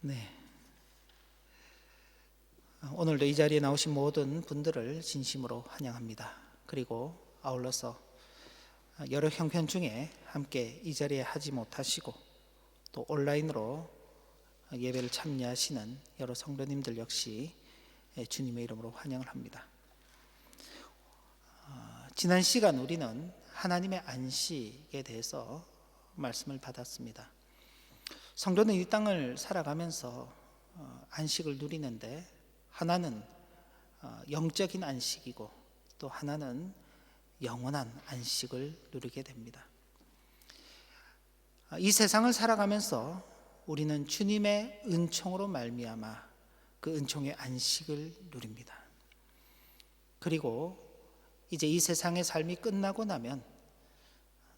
네. 오늘도 이 자리에 나오신 모든 분들을 진심으로 환영합니다. 그리고 아울러서 여러 형편 중에 함께 이 자리에 하지 못하시고 또 온라인으로 예배를 참여하시는 여러 성도님들 역시 주님의 이름으로 환영을 합니다. 지난 시간 우리는 하나님의 안식에 대해서 말씀을 받았습니다. 성도는 이 땅을 살아가면서 안식을 누리는데 하나는 영적인 안식이고 또 하나는 영원한 안식을 누리게 됩니다. 이 세상을 살아가면서 우리는 주님의 은총으로 말미암아 그 은총의 안식을 누립니다. 그리고 이제 이 세상의 삶이 끝나고 나면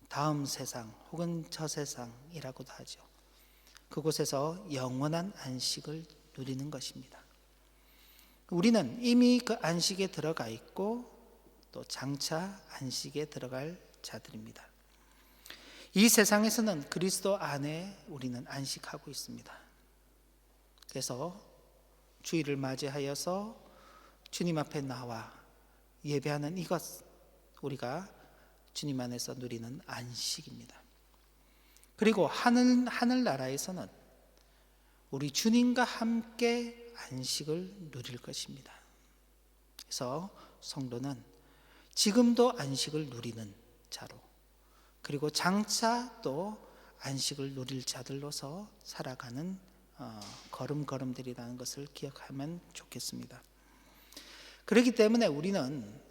다음 세상 혹은 저 세상이라고도 하죠. 그곳에서 영원한 안식을 누리는 것입니다. 우리는 이미 그 안식에 들어가 있고 또 장차 안식에 들어갈 자들입니다. 이 세상에서는 그리스도 안에 우리는 안식하고 있습니다. 그래서 주일을 맞이하여서 주님 앞에 나와 예배하는 이것, 우리가 주님 안에서 누리는 안식입니다. 그리고 하늘나라에서는 우리 주님과 함께 안식을 누릴 것입니다. 그래서 성도는 지금도 안식을 누리는 자로, 그리고 장차 또 안식을 누릴 자들로서 살아가는 걸음걸음들이라는 것을 기억하면 좋겠습니다. 그렇기 때문에 우리는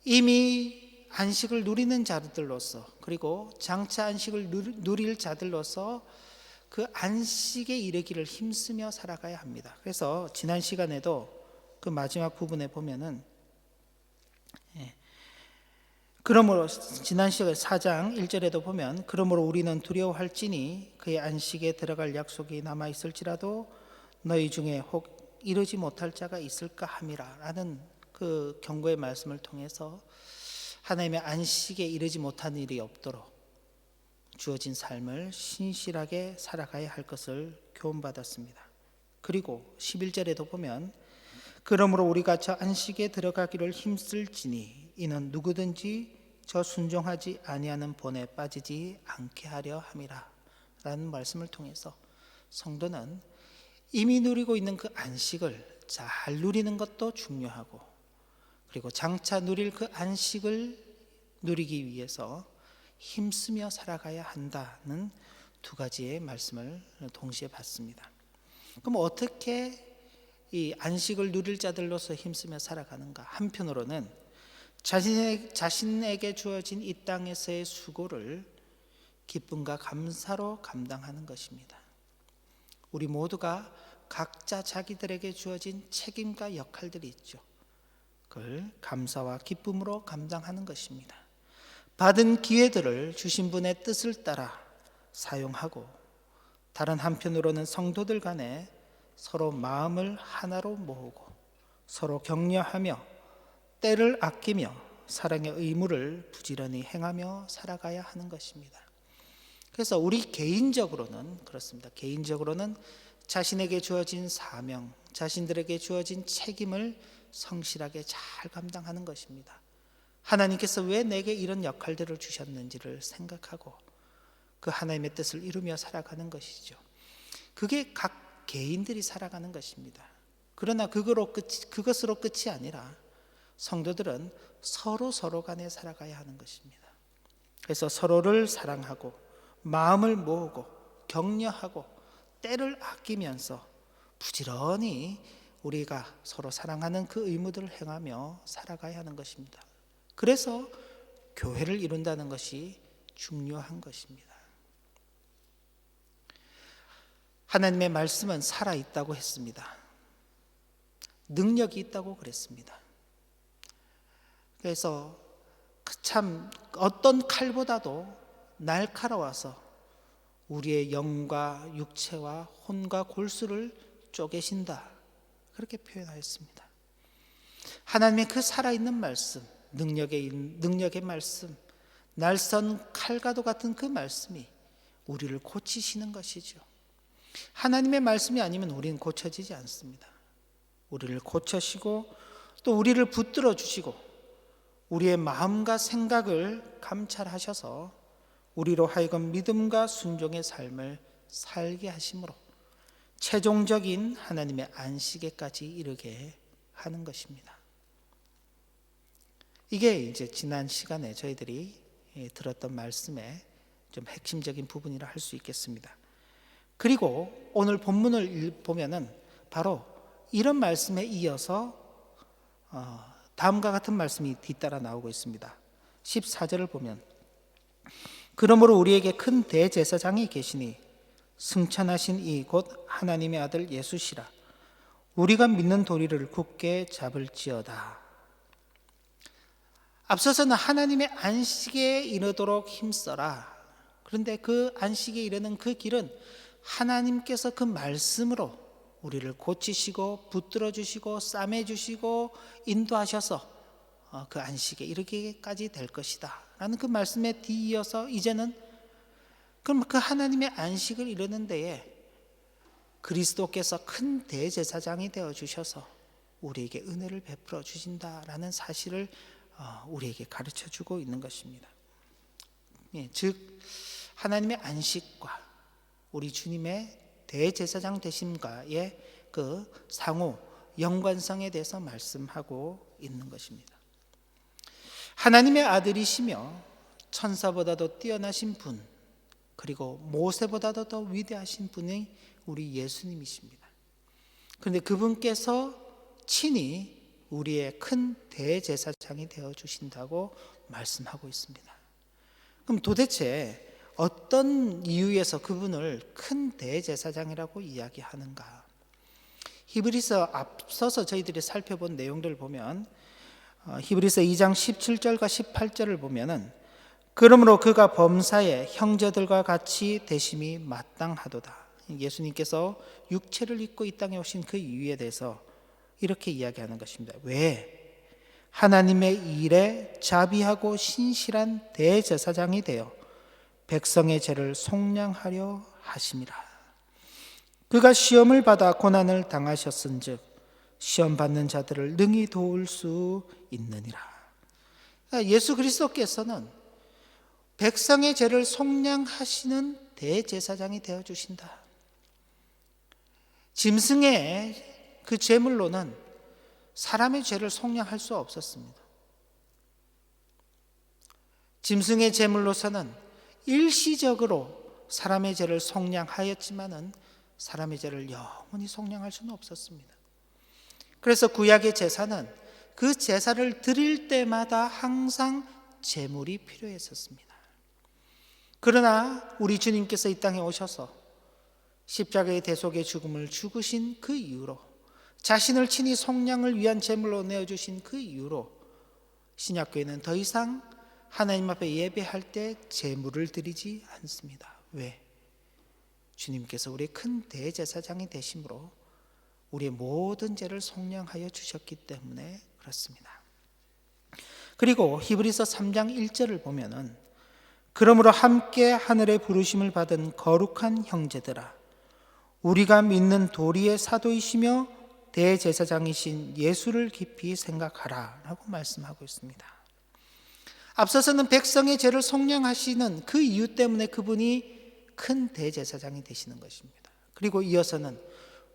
이미 안식을 누리는 자들로서, 그리고 장차 안식을 누릴 자들로서 그 안식에 이르기를 힘쓰며 살아가야 합니다. 그래서 지난 시간에도 그 마지막 부분에 보면은 그러므로 지난 시간 4장 1절에도 보면 그러므로 우리는 두려워할지니 그의 안식에 들어갈 약속이 남아있을지라도 너희 중에 혹 이르지 못할 자가 있을까 함이라 라는 그 경고의 말씀을 통해서 하나님의 안식에 이르지 못한 일이 없도록 주어진 삶을 신실하게 살아가야 할 것을 교훈받았습니다. 그리고 11절에도 보면 그러므로 우리가 저 안식에 들어가기를 힘쓸지니 이는 누구든지 저 순종하지 아니하는 본에 빠지지 않게 하려 함이라 라는 말씀을 통해서 성도는 이미 누리고 있는 그 안식을 잘 누리는 것도 중요하고, 그리고 장차 누릴 그 안식을 누리기 위해서 힘쓰며 살아가야 한다는 두 가지의 말씀을 동시에 받습니다. 그럼 어떻게 이 안식을 누릴 자들로서 힘쓰며 살아가는가? 한편으로는 자신에게 주어진 이 땅에서의 수고를 기쁨과 감사로 감당하는 것입니다. 우리 모두가 각자 자기들에게 주어진 책임과 역할들이 있죠. 그걸 감사와 기쁨으로 감당하는 것입니다. 받은 기회들을 주신 분의 뜻을 따라 사용하고, 다른 한편으로는 성도들 간에 서로 마음을 하나로 모으고 서로 격려하며 때를 아끼며 사랑의 의무를 부지런히 행하며 살아가야 하는 것입니다. 그래서 우리 개인적으로는 그렇습니다. 개인적으로는 자신에게 주어진 사명, 자신들에게 주어진 책임을 성실하게 잘 감당하는 것입니다. 하나님께서 왜 내게 이런 역할들을 주셨는지를 생각하고 그 하나님의 뜻을 이루며 살아가는 것이죠. 그게 각 개인들이 살아가는 것입니다. 그러나 그것으로 끝이 아니라 성도들은 서로 간에 살아가야 하는 것입니다. 그래서 서로를 사랑하고 마음을 모으고 격려하고 때를 아끼면서 부지런히 우리가 서로 사랑하는 그 의무들을 행하며 살아가야 하는 것입니다. 그래서 교회를 이룬다는 것이 중요한 것입니다. 하나님의 말씀은 살아있다고 했습니다. 능력이 있다고 그랬습니다. 그래서 참 어떤 칼보다도 날카로워서 우리의 영과 육체와 혼과 골수를 쪼개신다, 그렇게 표현하였습니다. 하나님의 그 살아있는 말씀, 능력의 말씀, 날선 칼과도 같은 그 말씀이 우리를 고치시는 것이죠. 하나님의 말씀이 아니면 우리는 고쳐지지 않습니다. 우리를 고쳐시고 또 우리를 붙들어 주시고 우리의 마음과 생각을 감찰하셔서 우리로 하여금 믿음과 순종의 삶을 살게 하심으로 최종적인 하나님의 안식에까지 이르게 하는 것입니다. 이게 이제 지난 시간에 저희들이 들었던 말씀의 좀 핵심적인 부분이라 할 수 있겠습니다. 그리고 오늘 본문을 보면은 바로 이런 말씀에 이어서 다음과 같은 말씀이 뒤따라 나오고 있습니다. 14절을 보면 그러므로 우리에게 큰 대제사장이 계시니 승천하신 이 곧 하나님의 아들 예수시라. 우리가 믿는 도리를 굳게 잡을지어다. 앞서서는 하나님의 안식에 이르도록 힘써라. 그런데 그 안식에 이르는 그 길은 하나님께서 그 말씀으로 우리를 고치시고 붙들어 주시고 싸매 주시고 인도하셔서 그 안식에 이르기까지 될 것이다 라는 그 말씀에 뒤이어서 이제는 그럼 그 하나님의 안식을 이루는 데에 그리스도께서 큰 대제사장이 되어 주셔서 우리에게 은혜를 베풀어 주신다라는 사실을 우리에게 가르쳐 주고 있는 것입니다. 즉 하나님의 안식과 우리 주님의 대제사장 되심과의 그 상호 연관성에 대해서 말씀하고 있는 것입니다. 하나님의 아들이시며 천사보다도 뛰어나신 분, 그리고 모세보다도 더 위대하신 분이 우리 예수님이십니다. 그런데 그분께서 친히 우리의 큰 대제사장이 되어 주신다고 말씀하고 있습니다. 그럼 도대체 어떤 이유에서 그분을 큰 대제사장이라고 이야기하는가? 히브리서 앞서서 저희들이 살펴본 내용들을 보면 히브리서 2장 17절과 18절을 보면은 그러므로 그가 범사에 형제들과 같이 되심이 마땅하도다. 예수님께서 육체를 입고 이 땅에 오신 그 이유에 대해서 이렇게 이야기하는 것입니다. 왜? 하나님의 일에 자비하고 신실한 대제사장이 되어 백성의 죄를 속량하려 하심이라. 그가 시험을 받아 고난을 당하셨은즉 시험 받는 자들을 능히 도울 수 있느니라. 예수 그리스도께서는 백성의 죄를 속량하시는 대제사장이 되어 주신다. 짐승의 그 제물로는 사람의 죄를 속량할 수 없었습니다. 짐승의 제물로서는 일시적으로 사람의 죄를 속량하였지만은 사람의 죄를 영원히 속량할 수는 없었습니다. 그래서 구약의 제사는 그 제사를 드릴 때마다 항상 제물이 필요했었습니다. 그러나 우리 주님께서 이 땅에 오셔서 십자가의 대속의 죽음을 죽으신 그 이후로 자신을 친히 속량을 위한 제물로 내어주신 그 이후로 신약교회는 더 이상 하나님 앞에 예배할 때 제물을 드리지 않습니다. 왜? 주님께서 우리의 큰 대제사장이 되심으로 우리의 모든 죄를 속량하여 주셨기 때문에 그렇습니다. 그리고 히브리서 3장 1절을 보면은 그러므로 함께 하늘의 부르심을 받은 거룩한 형제들아 우리가 믿는 도리의 사도이시며 대제사장이신 예수를 깊이 생각하라 라고 말씀하고 있습니다. 앞서서는 백성의 죄를 속량하시는 그 이유 때문에 그분이 큰 대제사장이 되시는 것입니다. 그리고 이어서는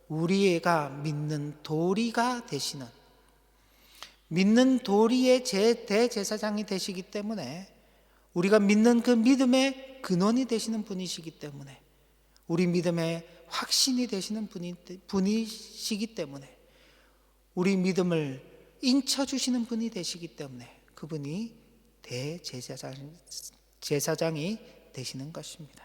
우리가 믿는 도리가 되시는 믿는 도리의 대제사장이 되시기 때문에 우리가 믿는 그 믿음의 근원이 되시는 분이시기 때문에 우리 믿음의 확신이 되시는 분이시기 때문에 우리 믿음을 인쳐주시는 분이 되시기 때문에 그분이 대제사장이 되시는 것입니다.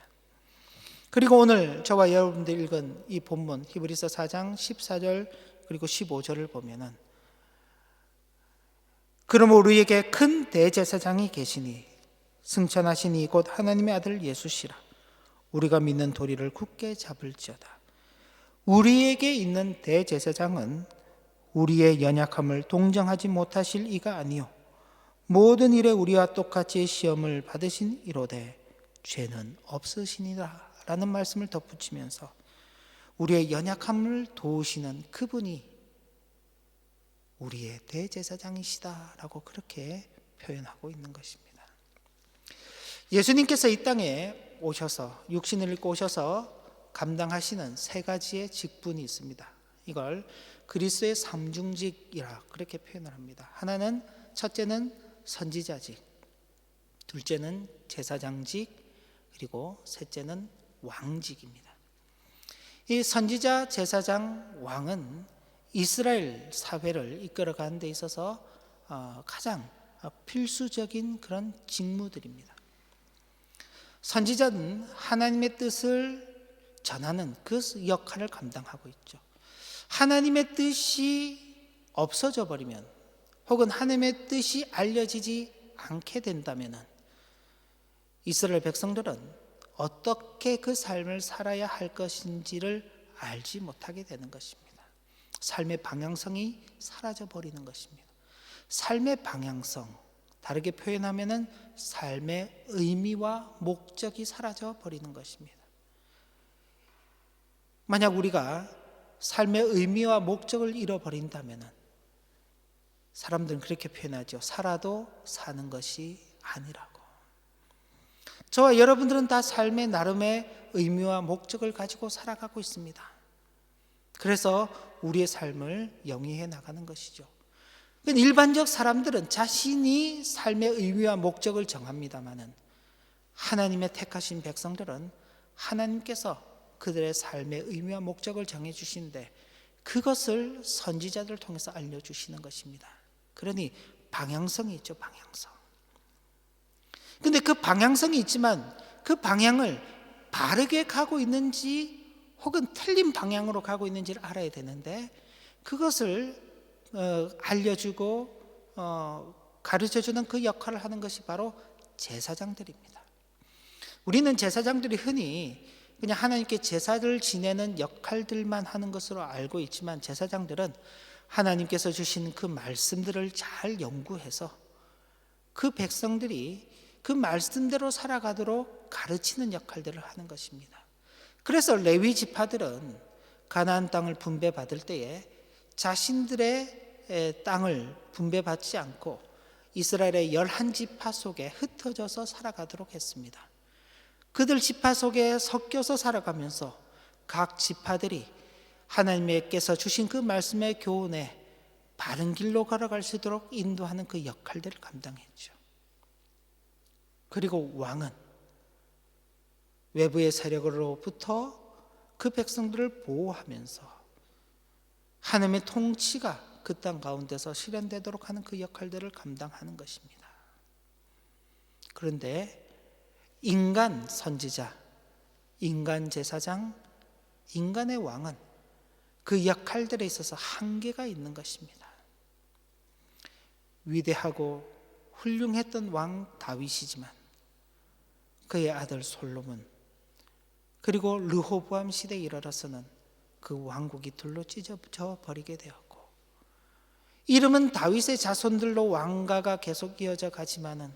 그리고 오늘 저와 여러분들 읽은 이 본문 히브리서 4장 14절 그리고 15절을 보면은 그러므로 우리에게 큰 대제사장이 계시니 승천하시니 곧 하나님의 아들 예수시라. 우리가 믿는 도리를 굳게 잡을지어다. 우리에게 있는 대제사장은 우리의 연약함을 동정하지 못하실 이가 아니요 모든 일에 우리와 똑같이 시험을 받으신 이로되 죄는 없으시니라 라는 말씀을 덧붙이면서 우리의 연약함을 도우시는 그분이 우리의 대제사장이시다라고 그렇게 표현하고 있는 것입니다. 예수님께서 이 땅에 오셔서 육신을 입고 오셔서 감당하시는 세 가지의 직분이 있습니다. 이걸 그리스도의 삼중직이라 그렇게 표현을 합니다. 하나는, 첫째는 선지자직, 둘째는 제사장직, 그리고 셋째는 왕직입니다. 이 선지자, 제사장, 왕은 이스라엘 사회를 이끌어가는 데 있어서 가장 필수적인 그런 직무들입니다. 선지자는 하나님의 뜻을 전하는 그 역할을 감당하고 있죠. 하나님의 뜻이 없어져 버리면, 혹은 하나님의 뜻이 알려지지 않게 된다면 이스라엘 백성들은 어떻게 그 삶을 살아야 할 것인지를 알지 못하게 되는 것입니다. 삶의 방향성이 사라져 버리는 것입니다. 삶의 방향성, 다르게 표현하면 삶의 의미와 목적이 사라져 버리는 것입니다. 만약 우리가 삶의 의미와 목적을 잃어버린다면 사람들은 그렇게 표현하죠. 살아도 사는 것이 아니라고. 저와 여러분들은 다 삶의 나름의 의미와 목적을 가지고 살아가고 있습니다. 그래서 우리의 삶을 영위해 나가는 것이죠. 일반적 사람들은 자신이 삶의 의미와 목적을 정합니다마는 하나님의 택하신 백성들은 하나님께서 그들의 삶의 의미와 목적을 정해주시는데 그것을 선지자들을 통해서 알려주시는 것입니다. 그러니 방향성이 있죠, 방향성. 근데 그 방향성이 있지만 그 방향을 바르게 가고 있는지 혹은 틀린 방향으로 가고 있는지를 알아야 되는데 그것을 알려주고 가르쳐주는 그 역할을 하는 것이 바로 제사장들입니다. 우리는 제사장들이 흔히 그냥 하나님께 제사를 지내는 역할들만 하는 것으로 알고 있지만 제사장들은 하나님께서 주신 그 말씀들을 잘 연구해서 그 백성들이 그 말씀대로 살아가도록 가르치는 역할들을 하는 것입니다. 그래서 레위 지파들은 가나안 땅을 분배받을 때에 자신들의 땅을 분배받지 않고 이스라엘의 11지파 속에 흩어져서 살아가도록 했습니다. 그들 지파 속에 섞여서 살아가면서 각 지파들이 하나님께서 주신 그 말씀의 교훈에 바른 길로 걸어갈 수 있도록 인도하는 그 역할들을 감당했죠. 그리고 왕은 외부의 세력으로부터 그 백성들을 보호하면서 하나님의 통치가 그 땅 가운데서 실현되도록 하는 그 역할들을 감당하는 것입니다. 그런데 인간 선지자, 인간 제사장, 인간의 왕은 그 역할들에 있어서 한계가 있는 것입니다. 위대하고 훌륭했던 왕 다윗이지만 그의 아들 솔로몬 그리고 르호보암 시대에 이르러서는 그 왕국이 둘로 찢어져 버리게 되었고 이름은 다윗의 자손들로 왕가가 계속 이어져 가지만은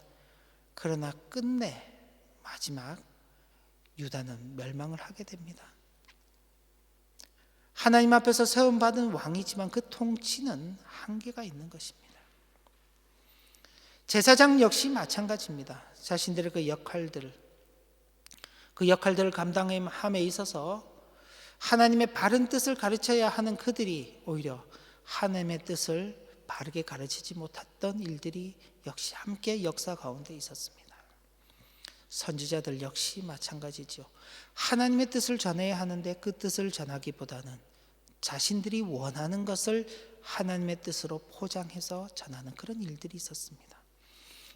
그러나 끝내 마지막 유다는 멸망을 하게 됩니다. 하나님 앞에서 세움받은 왕이지만 그 통치는 한계가 있는 것입니다. 제사장 역시 마찬가지입니다. 자신들의 그 역할들을 감당함에 있어서 하나님의 바른 뜻을 가르쳐야 하는 그들이 오히려 하나님의 뜻을 바르게 가르치지 못했던 일들이 역시 함께 역사 가운데 있었습니다. 선지자들 역시 마찬가지죠. 하나님의 뜻을 전해야 하는데 그 뜻을 전하기보다는 자신들이 원하는 것을 하나님의 뜻으로 포장해서 전하는 그런 일들이 있었습니다.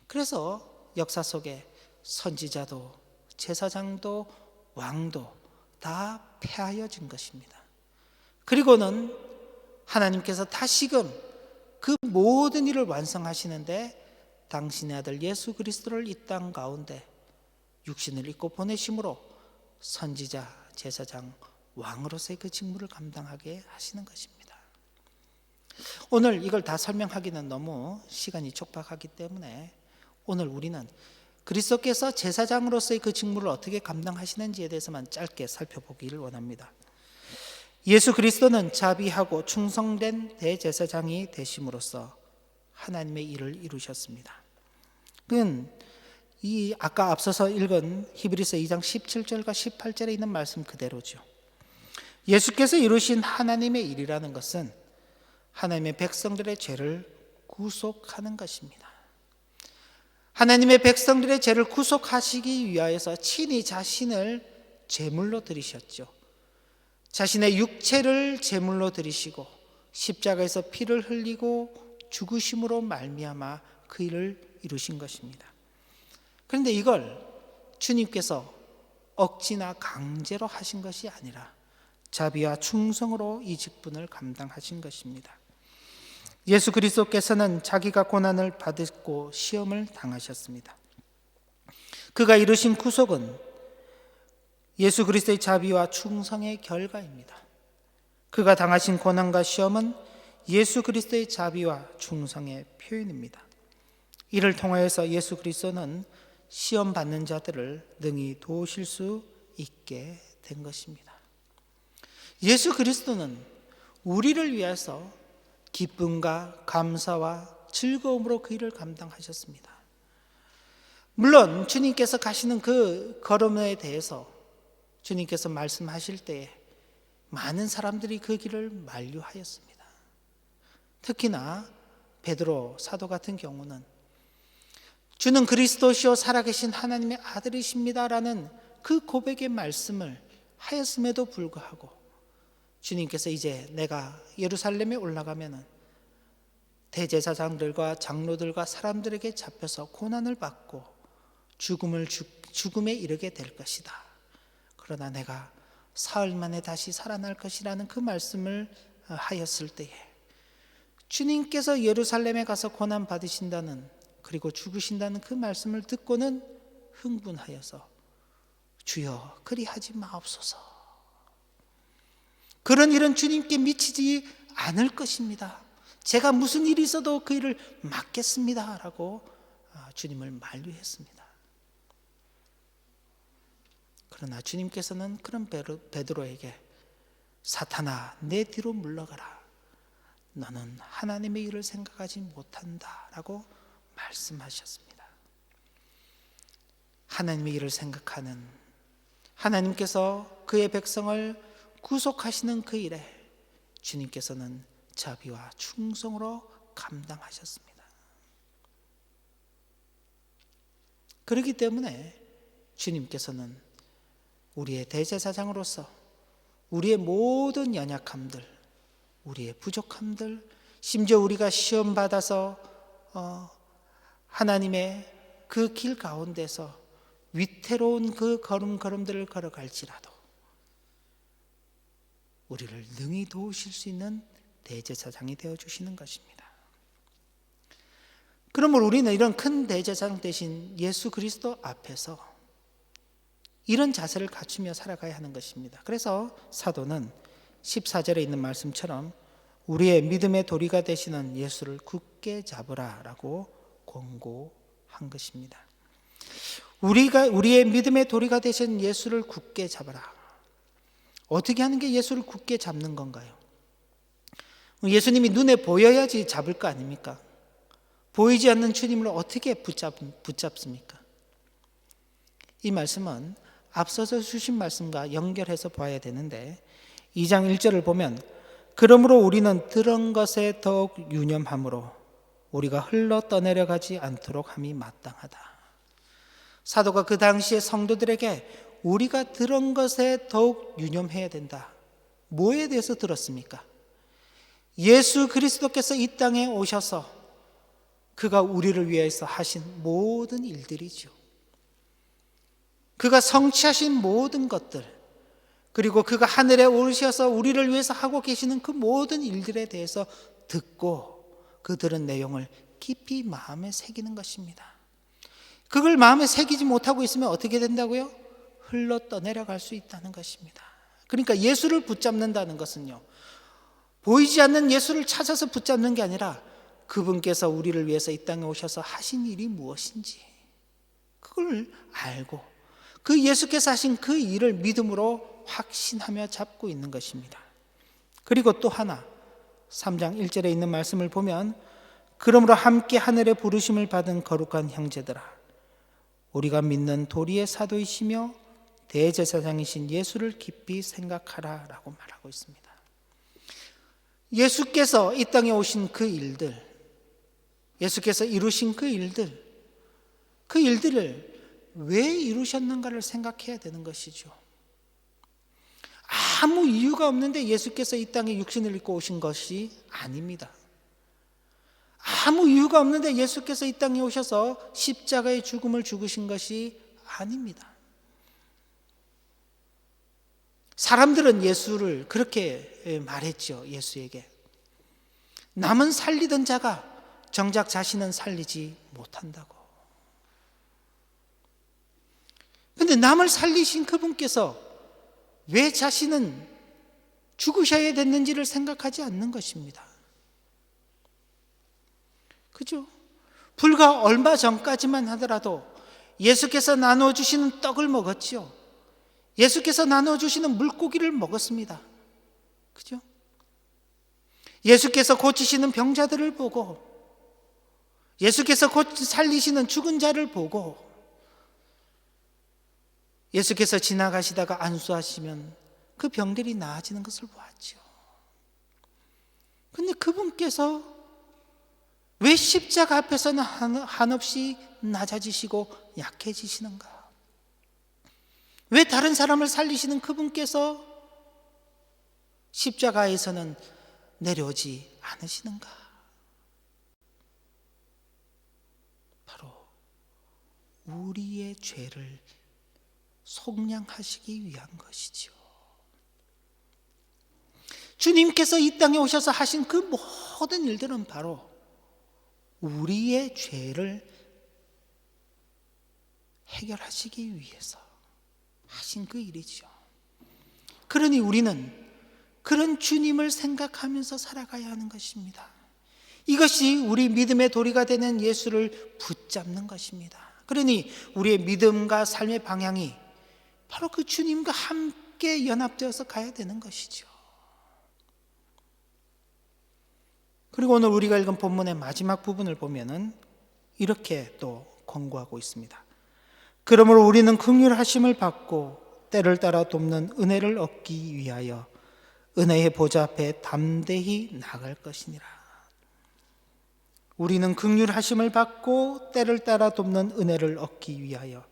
그래서 역사 속에 선지자도 제사장도 왕도 다 폐하여진 것입니다. 그리고는 하나님께서 다시금 그 모든 일을 완성하시는데 당신의 아들 예수 그리스도를 이 땅 가운데 육신을 입고 보내심으로 선지자, 제사장, 왕으로서의 그 직무를 감당하게 하시는 것입니다. 오늘 이걸 다 설명하기는 너무 시간이 촉박하기 때문에 오늘 우리는 그리스도께서 제사장으로서의 그 직무를 어떻게 감당하시는지에 대해서만 짧게 살펴보기를 원합니다. 예수 그리스도는 자비하고 충성된 대제사장이 되심으로써 하나님의 일을 이루셨습니다. 그건 이 아까 앞서서 읽은 히브리서 2장 17절과 18절에 있는 말씀 그대로죠. 예수께서 이루신 하나님의 일이라는 것은 하나님의 백성들의 죄를 구속하는 것입니다. 하나님의 백성들의 죄를 구속하시기 위하여서 친히 자신을 제물로 드리셨죠. 자신의 육체를 제물로 드리시고 십자가에서 피를 흘리고 죽으심으로 말미암아 그 일을 이루신 것입니다. 그런데 이걸 주님께서 억지나 강제로 하신 것이 아니라 자비와 충성으로 이 직분을 감당하신 것입니다. 예수 그리스도께서는 자기가 고난을 받고 시험을 당하셨습니다. 그가 이루신 구속은 예수 그리스도의 자비와 충성의 결과입니다. 그가 당하신 고난과 시험은 예수 그리스도의 자비와 충성의 표현입니다. 이를 통하여서 예수 그리스도는 시험 받는 자들을 능히 도우실 수 있게 된 것입니다. 예수 그리스도는 우리를 위해서 기쁨과 감사와 즐거움으로 그 일을 감당하셨습니다. 물론 주님께서 가시는 그 걸음에 대해서 주님께서 말씀하실 때에 많은 사람들이 그 길을 만류하였습니다. 특히나 베드로 사도 같은 경우는 주는 그리스도시요 살아계신 하나님의 아들이십니다라는 그 고백의 말씀을 하였음에도 불구하고 주님께서 이제 내가 예루살렘에 올라가면은 대제사장들과 장로들과 사람들에게 잡혀서 고난을 받고 죽음에 이르게 될 것이다. 그러나 내가 사흘 만에 다시 살아날 것이라는 그 말씀을 하였을 때에 주님께서 예루살렘에 가서 고난 받으신다는 그리고 죽으신다는 그 말씀을 듣고는 흥분하여서 주여 그리하지 마옵소서. 그런 일은 주님께 미치지 않을 것입니다. 제가 무슨 일이 있어도 그 일을 맡겠습니다 라고 주님을 만류했습니다. 그러나 주님께서는 그런 베드로에게 사탄아 내 뒤로 물러가라. 너는 하나님의 일을 생각하지 못한다 라고 말씀하셨습니다. 하나님의 일을 생각하는 하나님께서 그의 백성을 구속하시는 그 일에 주님께서는 자비와 충성으로 감당하셨습니다. 그렇기 때문에 주님께서는 우리의 대제사장으로서 우리의 모든 연약함들, 우리의 부족함들, 심지어 우리가 시험 받아서 하나님의 그 길 가운데서 위태로운 그 걸음들을 걸어갈지라도 우리를 능히 도우실 수 있는 대제사장이 되어주시는 것입니다. 그러므로 우리는 이런 큰 대제사장 되신 예수 그리스도 앞에서 이런 자세를 갖추며 살아가야 하는 것입니다. 그래서 사도는 14절에 있는 말씀처럼 우리의 믿음의 도리가 되시는 예수를 굳게 잡으라 라고 권고한 것입니다. 우리의 믿음의 도리가 되신 예수를 굳게 잡아라. 어떻게 하는 게 예수를 굳게 잡는 건가요? 예수님이 눈에 보여야지 잡을 거 아닙니까? 보이지 않는 주님을 어떻게 붙잡습니까? 이 말씀은 앞서서 주신 말씀과 연결해서 봐야 되는데 2장 1절을 보면 그러므로 우리는 들은 것에 더욱 유념함으로 우리가 흘러 떠내려가지 않도록 함이 마땅하다. 사도가 그 당시에 성도들에게 우리가 들은 것에 더욱 유념해야 된다. 뭐에 대해서 들었습니까? 예수 그리스도께서 이 땅에 오셔서 그가 우리를 위해서 하신 모든 일들이죠. 그가 성취하신 모든 것들, 그리고 그가 하늘에 오르셔서 우리를 위해서 하고 계시는 그 모든 일들에 대해서 듣고 그 들은 내용을 깊이 마음에 새기는 것입니다. 그걸 마음에 새기지 못하고 있으면 어떻게 된다고요? 흘러 떠내려갈 수 있다는 것입니다. 그러니까 예수를 붙잡는다는 것은요, 보이지 않는 예수를 찾아서 붙잡는 게 아니라 그분께서 우리를 위해서 이 땅에 오셔서 하신 일이 무엇인지 그걸 알고 그 예수께서 하신 그 일을 믿음으로 확신하며 잡고 있는 것입니다. 그리고 또 하나 3장 1절에 있는 말씀을 보면 그러므로 함께 하늘의 부르심을 받은 거룩한 형제들아 우리가 믿는 도리의 사도이시며 대제사장이신 예수를 깊이 생각하라 라고 말하고 있습니다. 예수께서 이 땅에 오신 그 일들, 예수께서 이루신 그 일들을 왜 이루셨는가를 생각해야 되는 것이죠. 아무 이유가 없는데 예수께서 이 땅에 육신을 입고 오신 것이 아닙니다. 아무 이유가 없는데 예수께서 이 땅에 오셔서 십자가의 죽음을 죽으신 것이 아닙니다. 사람들은 예수를 그렇게 말했죠. 예수에게 남은 살리던 자가 정작 자신은 살리지 못한다고. 그런데 남을 살리신 그분께서 왜 자신은 죽으셔야 됐는지를 생각하지 않는 것입니다. 그죠? 불과 얼마 전까지만 하더라도 예수께서 나눠주시는 떡을 먹었죠. 예수께서 나눠주시는 물고기를 먹었습니다. 그죠? 예수께서 고치시는 병자들을 보고, 예수께서 살리시는 죽은 자를 보고, 예수께서 지나가시다가 안수하시면 그 병들이 나아지는 것을 보았죠. 그런데 그분께서 왜 십자가 앞에서는 한없이 낮아지시고 약해지시는가? 왜 다른 사람을 살리시는 그분께서 십자가에서는 내려오지 않으시는가? 바로 우리의 죄를 속량하시기 위한 것이죠. 주님께서 이 땅에 오셔서 하신 그 모든 일들은 바로 우리의 죄를 해결하시기 위해서 하신 그 일이죠. 그러니 우리는 그런 주님을 생각하면서 살아가야 하는 것입니다. 이것이 우리 믿음의 도리가 되는 예수를 붙잡는 것입니다. 그러니 우리의 믿음과 삶의 방향이 바로 그 주님과 함께 연합되어서 가야 되는 것이죠. 그리고 오늘 우리가 읽은 본문의 마지막 부분을 보면은 이렇게 또 권고하고 있습니다. 그러므로 우리는 긍휼하심을 받고 때를 따라 돕는 은혜를 얻기 위하여 은혜의 보좌 앞에 담대히 나갈 것이니라. 우리는 긍휼하심을 받고 때를 따라 돕는 은혜를 얻기 위하여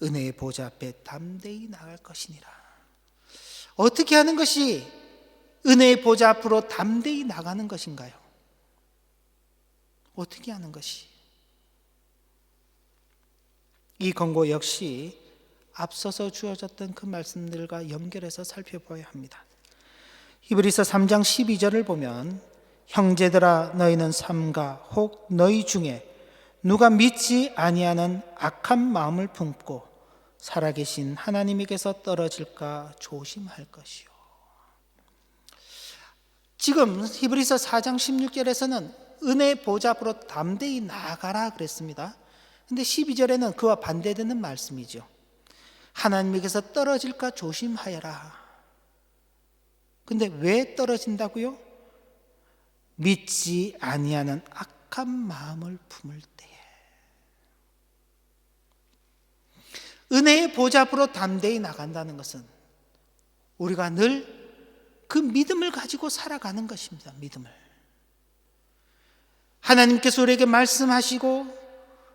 은혜의 보좌 앞에 담대히 나갈 것이니라. 어떻게 하는 것이 은혜의 보좌 앞으로 담대히 나가는 것인가요? 어떻게 하는 것이? 이 권고 역시 앞서서 주어졌던 그 말씀들과 연결해서 살펴봐야 합니다. 히브리서 3장 12절을 보면 형제들아 너희는 삼가 혹 너희 중에 누가 믿지 아니하는 악한 마음을 품고 살아계신 하나님에게서 떨어질까 조심할 것이요. 지금 히브리서 4장 16절에서는 은혜의 보좌 앞으로 담대히 나아가라 그랬습니다. 근데 12절에는 그와 반대되는 말씀이죠. 하나님에게서 떨어질까 조심하여라. 근데 왜 떨어진다고요? 믿지 아니하는 악한 마음을 품을 때에. 은혜의 보좌 앞으로 담대히 나간다는 것은 우리가 늘 그 믿음을 가지고 살아가는 것입니다. 믿음을. 하나님께서 우리에게 말씀하시고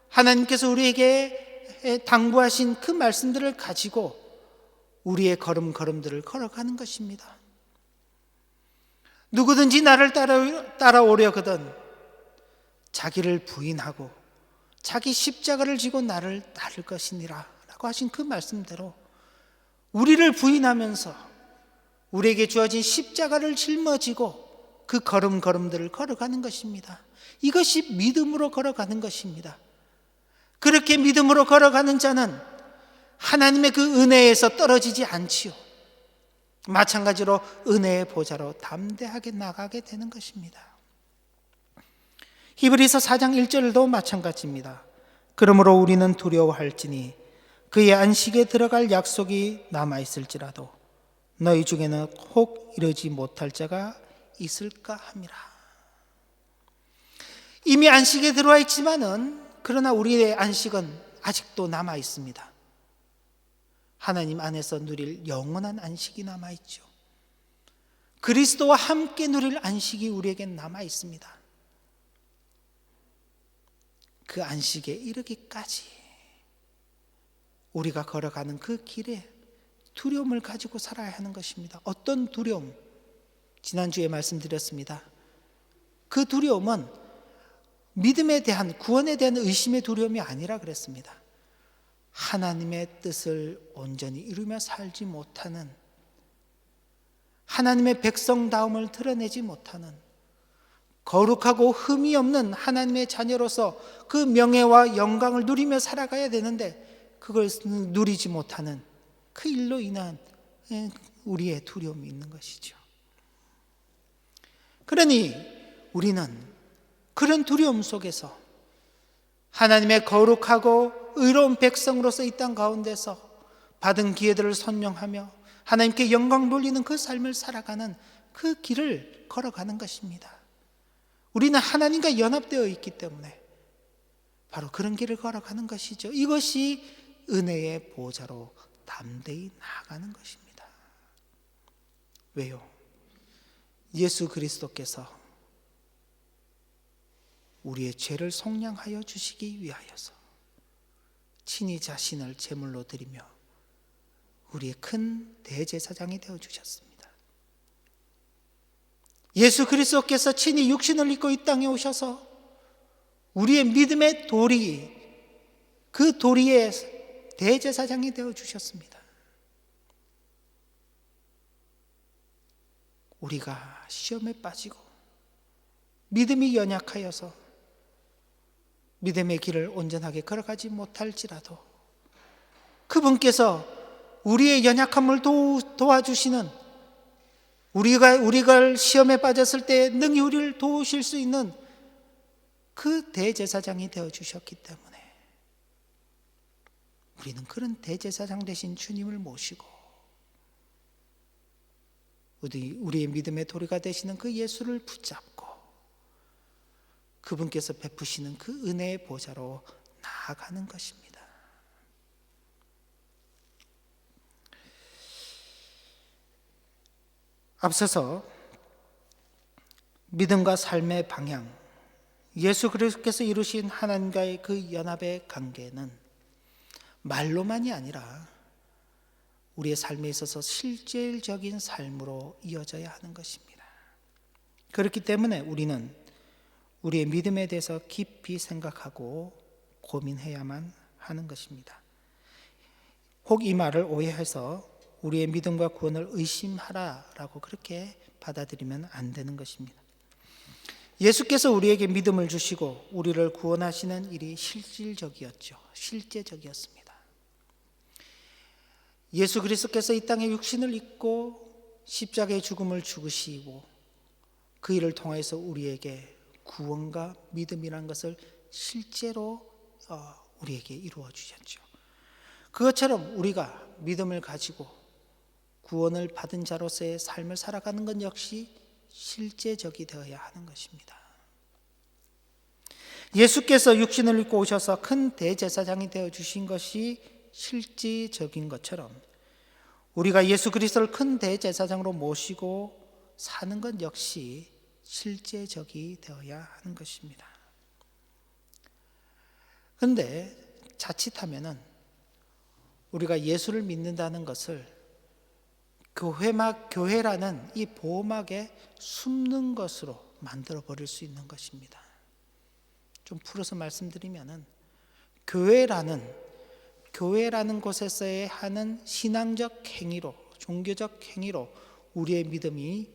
하나님께서 우리에게 당부하신 그 말씀들을 가지고 우리의 걸음걸음들을 걸어가는 것입니다. 누구든지 나를 따라오려거든 자기를 부인하고 자기 십자가를 지고 나를 따를 것이니라 라고 하신 그 말씀대로 우리를 부인하면서 우리에게 주어진 십자가를 짊어지고 그 걸음걸음들을 걸어가는 것입니다. 이것이 믿음으로 걸어가는 것입니다. 그렇게 믿음으로 걸어가는 자는 하나님의 그 은혜에서 떨어지지 않지요. 마찬가지로 은혜의 보좌로 담대하게 나가게 되는 것입니다. 히브리서 4장 1절도 마찬가지입니다. 그러므로 우리는 두려워할지니 그의 안식에 들어갈 약속이 남아있을지라도 너희 중에는 혹 이르지 못할 자가 있을까 함이라. 이미 안식에 들어와 있지만은 그러나 우리의 안식은 아직도 남아 있습니다. 하나님 안에서 누릴 영원한 안식이 남아 있죠. 그리스도와 함께 누릴 안식이 우리에겐 남아 있습니다. 그 안식에 이르기까지 우리가 걸어가는 그 길에 두려움을 가지고 살아야 하는 것입니다. 어떤 두려움? 지난주에 말씀드렸습니다. 그 두려움은 믿음에 대한, 구원에 대한 의심의 두려움이 아니라 그랬습니다. 하나님의 뜻을 온전히 이루며 살지 못하는, 하나님의 백성다움을 드러내지 못하는, 거룩하고 흠이 없는 하나님의 자녀로서 그 명예와 영광을 누리며 살아가야 되는데 그걸 누리지 못하는 그 일로 인한 우리의 두려움이 있는 것이죠. 그러니 우리는 그런 두려움 속에서 하나님의 거룩하고 의로운 백성으로서 이 땅 가운데서 받은 기회들을 선명하며 하나님께 영광 돌리는 그 삶을 살아가는 그 길을 걸어가는 것입니다. 우리는 하나님과 연합되어 있기 때문에 바로 그런 길을 걸어가는 것이죠. 이것이 은혜의 보좌로 담대히 나아가는 것입니다. 왜요? 예수 그리스도께서 우리의 죄를 속량하여 주시기 위하여서 친히 자신을 제물로 드리며 우리의 큰 대제사장이 되어 주셨습니다. 예수 그리스도께서 친히 육신을 입고 이 땅에 오셔서 우리의 믿음의 도리, 그 도리의 대제사장이 되어 주셨습니다. 우리가 시험에 빠지고 믿음이 연약하여서 믿음의 길을 온전하게 걸어가지 못할지라도 그분께서 우리의 연약함을 도와주시는, 우리가 시험에 빠졌을 때 능히 우리를 도우실 수 있는 그 대제사장이 되어주셨기 때문에 우리는 그런 대제사장 되신 주님을 모시고 우리의 믿음의 도리가 되시는 그 예수를 붙잡고 그분께서 베푸시는 그 은혜의 보좌로 나아가는 것입니다. 앞서서 믿음과 삶의 방향, 예수 그리스도께서 이루신 하나님과의 그 연합의 관계는 말로만이 아니라 우리의 삶에 있어서 실질적인 삶으로 이어져야 하는 것입니다. 그렇기 때문에 우리는 우리의 믿음에 대해서 깊이 생각하고 고민해야만 하는 것입니다. 혹 이 말을 오해해서 우리의 믿음과 구원을 의심하라라고 그렇게 받아들이면 안 되는 것입니다. 예수께서 우리에게 믿음을 주시고 우리를 구원하시는 일이 실질적이었죠. 실제적이었습니다. 예수 그리스도께서 이 땅에 육신을 입고 십자가의 죽음을 죽으시고 그 일을 통해서 우리에게 구원과 믿음이라는 것을 실제로 우리에게 이루어 주셨죠. 그것처럼 우리가 믿음을 가지고 구원을 받은 자로서의 삶을 살아가는 것 역시 실제적이 되어야 하는 것입니다. 예수께서 육신을 입고 오셔서 큰 대제사장이 되어 주신 것이 실질적인 것처럼 우리가 예수 그리스도를 큰 대제사장으로 모시고 사는 것 역시 실제적이 되어야 하는 것입니다. 그런데 자칫하면은 우리가 예수를 믿는다는 것을 교회라는 이 보호막에 숨는 것으로 만들어 버릴 수 있는 것입니다. 좀 풀어서 말씀드리면은 교회라는 곳에서의 하는 신앙적 행위로, 종교적 행위로 우리의 믿음이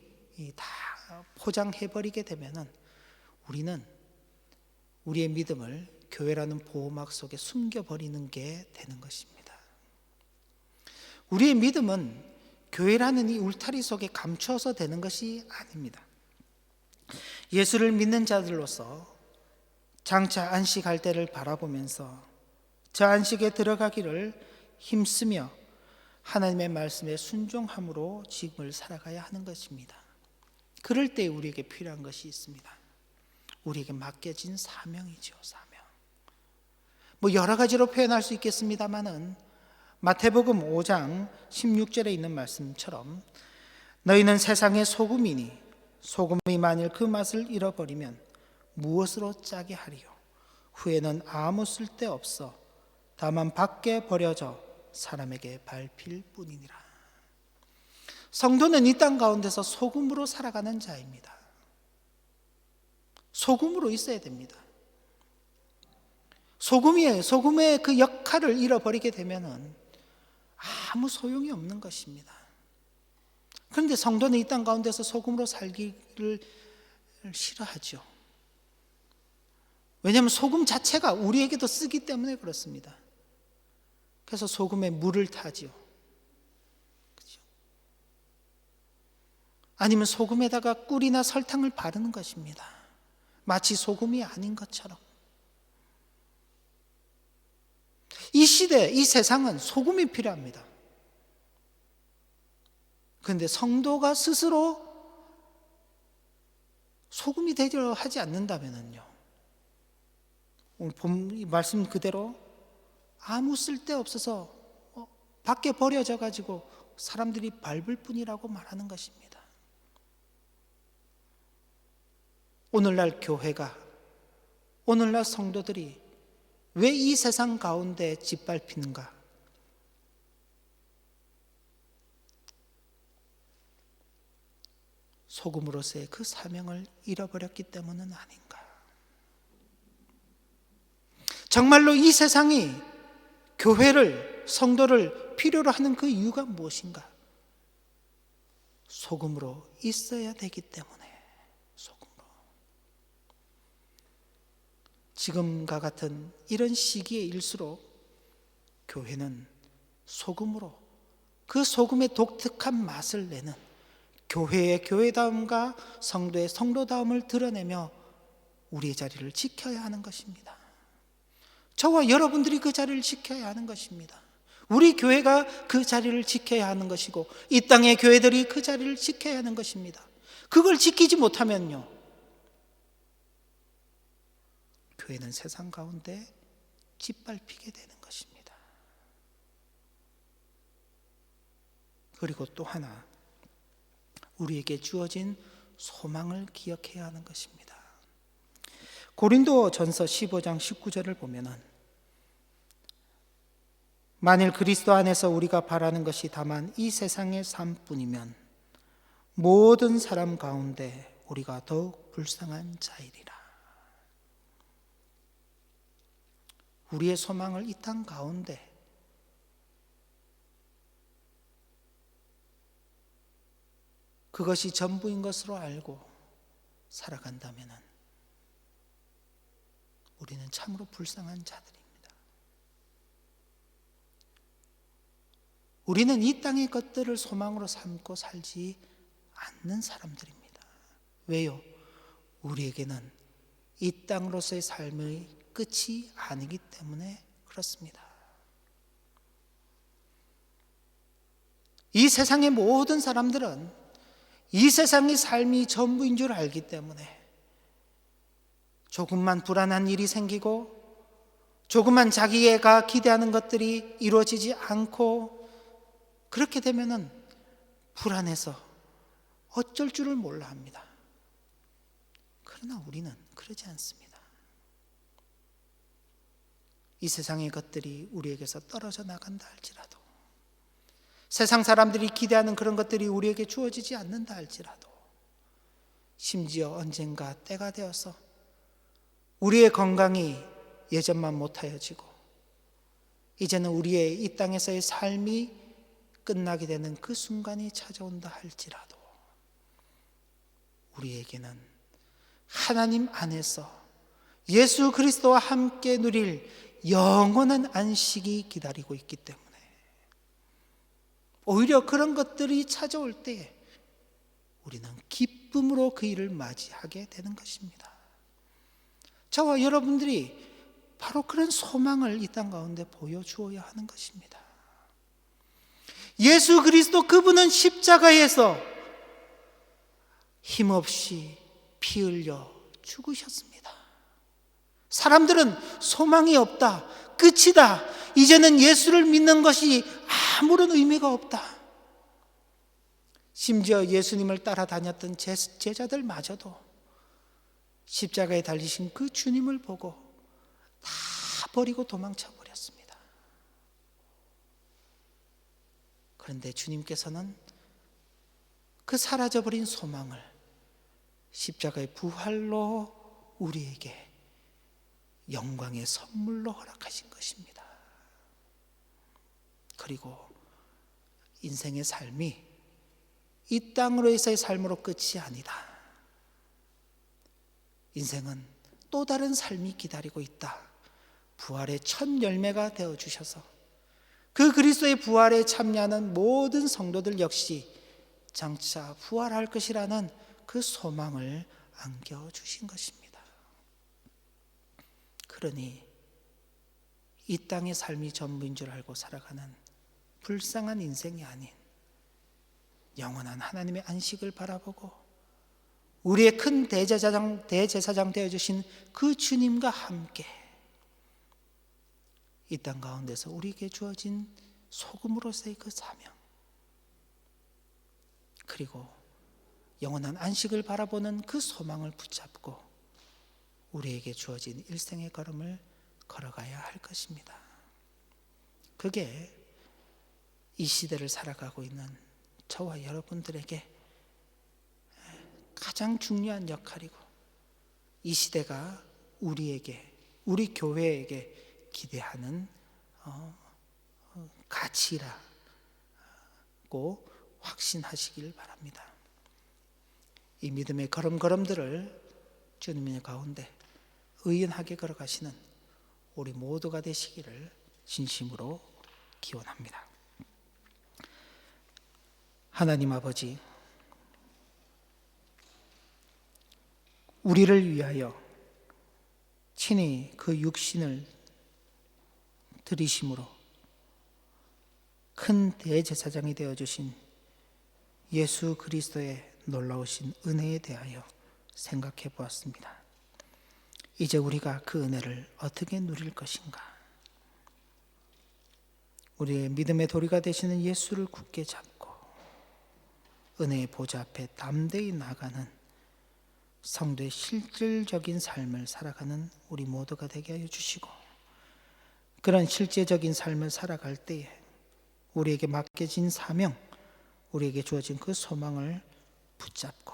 다 포장해버리게 되면은 우리는 우리의 믿음을 교회라는 보호막 속에 숨겨버리는 게 되는 것입니다. 우리의 믿음은 교회라는 이 울타리 속에 감춰서 되는 것이 아닙니다. 예수를 믿는 자들로서 장차 안식할 때를 바라보면서 저 안식에 들어가기를 힘쓰며 하나님의 말씀에 순종함으로 지금을 살아가야 하는 것입니다. 그럴 때 우리에게 필요한 것이 있습니다. 우리에게 맡겨진 사명이죠. 사명. 여러 가지로 표현할 수 있겠습니다만은 마태복음 5장 16절에 있는 말씀처럼 너희는 세상의 소금이니 소금이 만일 그 맛을 잃어버리면 무엇으로 짜게 하리요? 후에는 아무 쓸데 없어 다만 밖에 버려져 사람에게 밟힐 뿐이니라. 성도는 이 땅 가운데서 소금으로 살아가는 자입니다. 소금으로 있어야 됩니다. 소금의 그 역할을 잃어버리게 되면은 아무 소용이 없는 것입니다. 그런데 성도는 이 땅 가운데서 소금으로 살기를 싫어하죠. 왜냐하면 소금 자체가 우리에게도 쓰기 때문에 그렇습니다. 그래서 소금에 물을 타죠. 그렇죠? 아니면 소금에다가 꿀이나 설탕을 바르는 것입니다. 마치 소금이 아닌 것처럼. 이 시대, 이 세상은 소금이 필요합니다. 그런데 성도가 스스로 소금이 되려 하지 않는다면요, 오늘 본 말씀 그대로 아무 쓸데 없어서 밖에 버려져 가지고 사람들이 밟을 뿐이라고 말하는 것입니다. 오늘날 교회가, 오늘날 성도들이 왜 이 세상 가운데 짓밟히는가? 소금으로서의 그 사명을 잃어버렸기 때문은 아닌가? 정말로 이 세상이 교회를, 성도를 필요로 하는 그 이유가 무엇인가? 소금으로 있어야 되기 때문에. 소금으로. 지금과 같은 이런 시기에일수록 교회는 소금으로, 그 소금의 독특한 맛을 내는, 교회의 교회다움과 성도의 성도다움을 드러내며 우리의 자리를 지켜야 하는 것입니다. 저와 여러분들이 그 자리를 지켜야 하는 것입니다. 우리 교회가 그 자리를 지켜야 하는 것이고, 이 땅의 교회들이 그 자리를 지켜야 하는 것입니다. 그걸 지키지 못하면요, 교회는 세상 가운데 짓밟히게 되는 것입니다. 그리고 또 하나, 우리에게 주어진 소망을 기억해야 하는 것입니다. 고린도전서 15장 19절을 보면은, 만일 그리스도 안에서 우리가 바라는 것이 다만 이 세상의 삶뿐이면 모든 사람 가운데 우리가 더욱 불쌍한 자이리라. 우리의 소망을 이 땅 가운데, 그것이 전부인 것으로 알고 살아간다면 우리는 참으로 불쌍한 자들입니다. 우리는 이 땅의 것들을 소망으로 삼고 살지 않는 사람들입니다. 왜요? 우리에게는 이 땅으로서의 삶의 끝이 아니기 때문에 그렇습니다. 이 세상의 모든 사람들은 이 세상의 삶이 전부인 줄 알기 때문에 조금만 불안한 일이 생기고, 조금만 자기가 기대하는 것들이 이루어지지 않고, 그렇게 되면은 불안해서 어쩔 줄을 몰라 합니다. 그러나 우리는 그러지 않습니다. 이 세상의 것들이 우리에게서 떨어져 나간다 할지라도, 세상 사람들이 기대하는 그런 것들이 우리에게 주어지지 않는다 할지라도, 심지어 언젠가 때가 되어서 우리의 건강이 예전만 못하여지고 이제는 우리의 이 땅에서의 삶이 끝나게 되는 그 순간이 찾아온다 할지라도, 우리에게는 하나님 안에서 예수 그리스도와 함께 누릴 영원한 안식이 기다리고 있기 때문에, 오히려 그런 것들이 찾아올 때에 우리는 기쁨으로 그 일을 맞이하게 되는 것입니다. 저와 여러분들이 바로 그런 소망을 이 땅 가운데 보여주어야 하는 것입니다. 예수 그리스도 그분은 십자가에서 힘없이 피 흘려 죽으셨습니다. 사람들은 소망이 없다, 끝이다, 이제는 예수를 믿는 것이 아무런 의미가 없다. 심지어 예수님을 따라다녔던 제자들마저도 십자가에 달리신 그 주님을 보고 다 버리고 도망쳐 버렸습니다. 그런데 주님께서는 그 사라져버린 소망을 십자가의 부활로 우리에게 영광의 선물로 허락하신 것입니다. 그리고 인생의 삶이 이 땅으로에서의 삶으로 끝이 아니다. 인생은 또 다른 삶이 기다리고 있다. 부활의 첫 열매가 되어주셔서 그 그리스도의 부활에 참여하는 모든 성도들 역시 장차 부활할 것이라는 그 소망을 안겨주신 것입니다. 그러니 이 땅의 삶이 전부인 줄 알고 살아가는 불쌍한 인생이 아닌 영원한 하나님의 안식을 바라보고 우리의 큰 대제사장 되어주신 그 주님과 함께 이 땅 가운데서 우리에게 주어진 소금으로서의 그 사명, 그리고 영원한 안식을 바라보는 그 소망을 붙잡고 우리에게 주어진 일생의 걸음을 걸어가야 할 것입니다. 그게 이 시대를 살아가고 있는 저와 여러분들에게 가장 중요한 역할이고, 이 시대가 우리에게, 우리 교회에게 기대하는 가치라고 확신하시길 바랍니다. 이 믿음의 걸음걸음들을 주님의 가운데 의연하게 걸어가시는 우리 모두가 되시기를 진심으로 기원합니다. 하나님 아버지, 우리를 위하여 친히 그 육신을 들이심으로 큰 대제사장이 되어주신 예수 그리스도의 놀라우신 은혜에 대하여 생각해 보았습니다. 이제 우리가 그 은혜를 어떻게 누릴 것인가? 우리의 믿음의 도리가 되시는 예수를 굳게 잡고 은혜의 보좌 앞에 담대히 나가는 성도의 실질적인 삶을 살아가는 우리 모두가 되게 하여 주시고, 그런 실제적인 삶을 살아갈 때에 우리에게 맡겨진 사명, 우리에게 주어진 그 소망을 붙잡고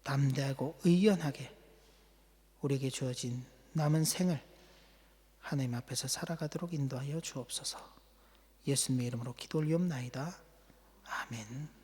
담대하고 의연하게 우리에게 주어진 남은 생을 하나님 앞에서 살아가도록 인도하여 주옵소서. 예수님의 이름으로 기도 올리옵나이다. 아멘.